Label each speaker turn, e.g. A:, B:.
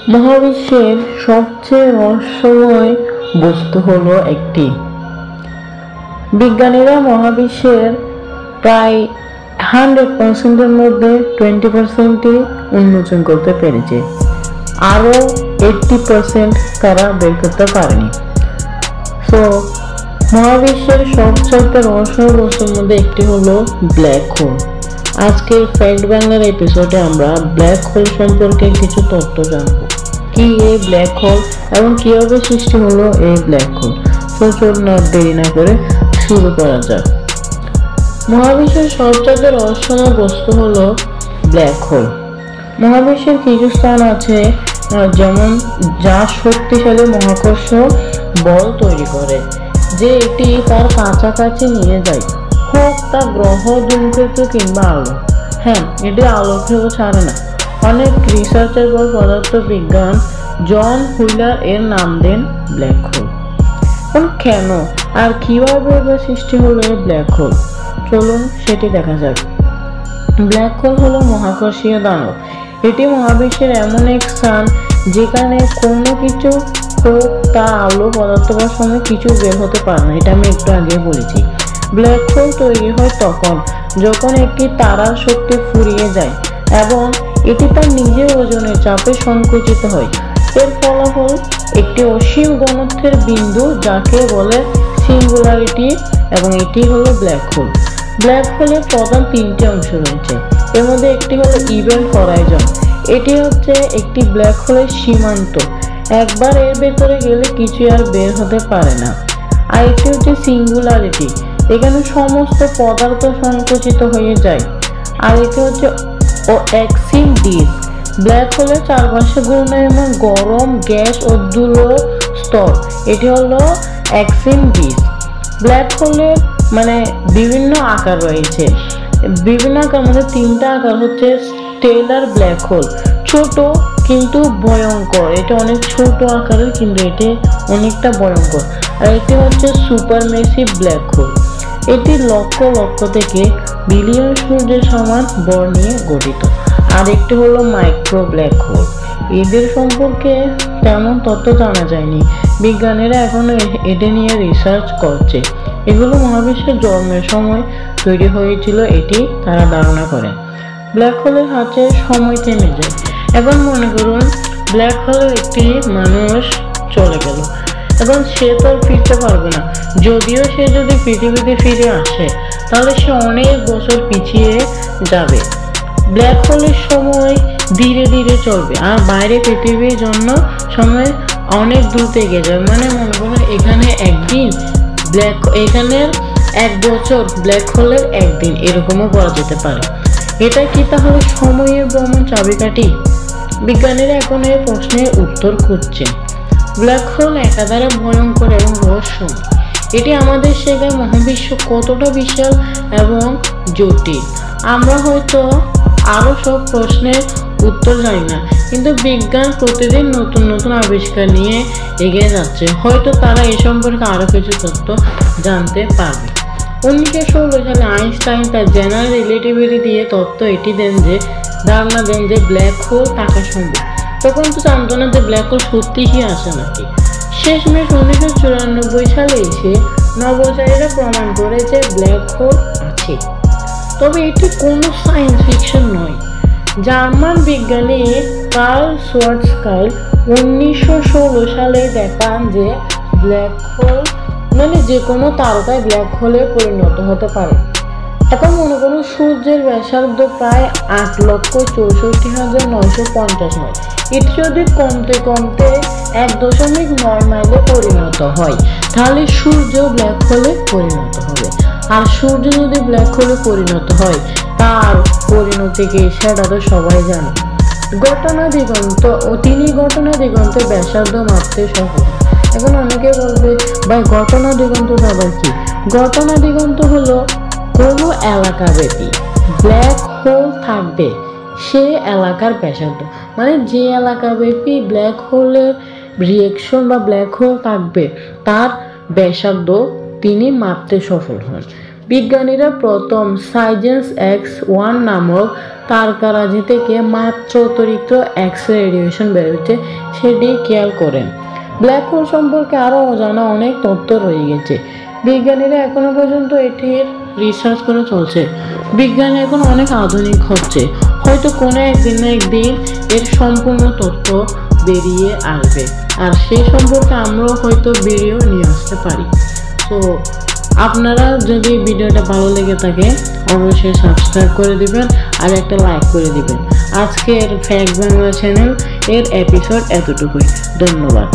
A: মহাবিশ্বের সবচেয়ে রহস্যময় বস্তু হলো একটি। বিজ্ঞানীরা মহাবিশ্বের প্রায় 100%-এর মধ্যে 20%ই উন্মোচন করতে পেরেছে, আরও 80% তারা বের করতে পারেনি। তো মহাবিশ্বের সবচেয়ে রহস্যময় বস্তুর মধ্যে একটি হলো ব্ল্যাক হোল। আজকের ফ্যাক্ট বাংলার এপিসোডে আমরা ব্ল্যাক হোল সম্পর্কে কিছু তথ্য জানব। কি এই ব্ল্যাক হোল এবং কিভাবে সৃষ্টি হলো এই ব্ল্যাক হোল। তো চলুন আর দেরি না করে শুরু করা যাক। মহাবিশ্বের সবচেয়ে রহস্যময় বস্তু হলো ব্ল্যাক হোল। মহাবিশ্বের কিছু স্থান আছে যেমন যা শক্তিশালী মহাকর্ষ বল তৈরি করে, যে এটি তার কাছাকাছি নিয়ে যায়, হোক তা গ্রহ, ধূমকেতু কিংবা আলো। হ্যাঁ, এটি আলোকেও ছাড়ে না। অনেক রিসার্চের পর পদার্থ বিজ্ঞান জন হুইলার এর নাম দেন ব্ল্যাক হোল। কেন আর কিভাবে সৃষ্টি হলো এই ব্ল্যাক হোল, চলুন সেটি দেখা যাক। ব্ল্যাক হোল হলো মহাকর্ষীয় দানব। এটি মহাবিশ্বের এমন এক স্থান যেখানে কোনো কিছু হোক তা আলো, পদার্থ বা সময় কিছু বের হতে পারে না। এটা আমি একটু আগে বলেছি। ব্ল্যাক হোল তৈরি হয় তখন যখন একটি তারার শক্তি ফুরিয়ে যায় এবং এটি তার নিজের ওজনের চাপে সংকুচিত হয়। এর ফলাফল একটি অসীম ঘনত্বের বিন্দু, যাকে বলে সিঙ্গুলারিটি, এবং এটি হলো ব্ল্যাক হোল। ব্ল্যাক হোলের প্রধান তিনটি অংশ রয়েছে। এর মধ্যে একটি হলো ইভেন্ট হরাইজন। এটি হচ্ছে একটি ব্ল্যাক হোলের সীমান্ত, একবার এর ভেতরে গেলে কিছু আর বের হতে পারে না। আর একটি হচ্ছে সিঙ্গুলারিটি, এখানে সমস্ত পদার্থ সংকুচিত হয়ে যায়। আর এটি হচ্ছে এক্সিম ডিস্ক। ব্ল্যাক হোলের চারপাশে ঘূর্ণায়মান গরম গ্যাস ও ধুলোর স্তর, এটি হলো এক্সিম ডিস্ক। ব্ল্যাক হোলের বিভিন্ন আকার রয়েছে। বিভিন্ন আকার মধ্যে তিনটা আকার হচ্ছে স্টেলার ব্ল্যাক হোল, ছোট কিন্তু ভয়ঙ্কর। এটা অনেক ছোট আকারের কিন্তু এটি অনেকটা ভয়ঙ্কর। আর এটি হচ্ছে সুপারমেসিভ ব্ল্যাক হোল। এটি লক্ষ লক্ষ থেকে বিলিয়ন সূর্যের সমান ভর নিয়ে গঠিত। আর একটি হলো মাইক্রো ব্ল্যাক হোল। এদের সম্পর্কে তেমন তথ্য জানা যায়নি। বিজ্ঞানীরা এখনো এদের নিয়ে রিসার্চ করছে। এগুলো মহাবিশ্বের জন্মের সময় তৈরি হয়েছিল, এটি তারা ধারণা করে। ব্ল্যাক হোলের হাতে সময় থেমে যায়। এখন মনে করুন ব্ল্যাক হোলের একটি মানুষ চলে গেল, এবং সে তো আর ফিরতে পারবে না। যদিও সে যদি পৃথিবীতে ফিরে আসে তাহলে সে অনেক বছর পিছিয়ে যাবে। ব্ল্যাক হোলের সময় ধীরে ধীরে চলবে, আর বাইরে পৃথিবীর জন্য সময় অনেক দ্রুত এগিয়ে যাবে। মনে করুন এখানে একদিন এখানের 1 বছর ব্ল্যাক হোলের একদিন, এরকমও বলা যেতে পারে। এটা কি তাহলে সময়ের ভ্রমণ চাবিকাঠি? বিজ্ঞানীরা এখন এই প্রশ্নের উত্তর খুঁজছেন। ব্ল্যাক হোল একাধারে ভয়ঙ্কর এবং রহস্যময়। এটি আমাদের শেখায় মহাবিশ্ব কতটা বিশাল এবং জটিল। আমরা হয়তো আরো সব প্রশ্নের উত্তর জানি না, কিন্তু বিজ্ঞান প্রতিদিন নতুন নতুন আবিষ্কার নিয়ে এগিয়ে যাচ্ছে। হয়তো তারা এ সম্পর্কে আরো কিছু তথ্য জানতে পারবে। 1916 সালে আইনস্টাইন তার জেনারেল রিলেটিভিটি দিয়ে ধারণা দেন যে ব্ল্যাক হোল থাকা সম্ভব। তখন তো জানতো না যে ব্ল্যাক হোল সত্যি কি আসে নাকি। শেষমেশ 1994 সালে এসে নভোচারীরা প্রমাণ করে যে ব্ল্যাক হোল আছে। তবে এটি কোনো সায়েন্স ফিকশন নয়। জার্মান বিজ্ঞানী কার্ল শোয়ার্জকাইল 1916 সালে দেখান যে ব্ল্যাক হোল যে কোনো তারকায় ব্ল্যাক হোলে পরিণত হতে পারে। এখন মনে করুন সূর্যের ব্যাসার্ধ প্রায় 8,64,950 মাইল। এটি যদি কমতে কমতে 1.9 মাইলে পরিণত হয়, তাহলে সূর্য ব্ল্যাক হোলে পরিণত হবে। আর সূর্য যদি ব্ল্যাক হোলে পরিণত হয়, তার পরিণতি কি সেটা তো সবাই জানে। ঘটনা দিগন্তের ব্যাসার্ধ মাপতে সফল। এখন অনেকে বলবে, ভাই ঘটনা দিগন্তটা আবার কি? ঘটনা দিগন্ত হলো কোনো এলাকাব্যাপী ব্ল্যাক হোল থাকবে, সে এলাকার ব্যাসার্ধ। যে এলাকাব্যাপী ব্ল্যাক হোলের রিয়েকশন বা ব্ল্যাক হোল থাকবে, তার ব্যাসার্ধ তিনি মাপতে সফল হন। বিজ্ঞানীরা প্রথম সাইজেন্স X1 নামক তারকারাজি থেকে মাত্র অতিরিক্ত এক্স রেডিয়েশন বেরোচ্ছে সেটি খেয়াল করেন। ব্ল্যাক হোল সম্পর্কে আরও অজানা অনেক তথ্য রয়ে গেছে। বিজ্ঞানীরা এখনো পর্যন্ত এটির রিসার্চ করে চলছে। বিজ্ঞান এখন অনেক আধুনিক হচ্ছে, হয়তো কোনো একদিন না একদিন এর সম্পূর্ণ তথ্য বেরিয়ে আসবে, আর সেই সম্পর্কে আমরাও হয়তো ভিডিও নিয়ে আসতে পারি। তো আপনারা যদি ভিডিওটা ভালো লেগে থাকে অবশ্যই সাবস্ক্রাইব করে দিবেন আর একটা লাইক করে দিবেন। আজকের ফ্যাক্ট বাংলা চ্যানেল এর এপিসোড এতটুকুই। ধন্যবাদ।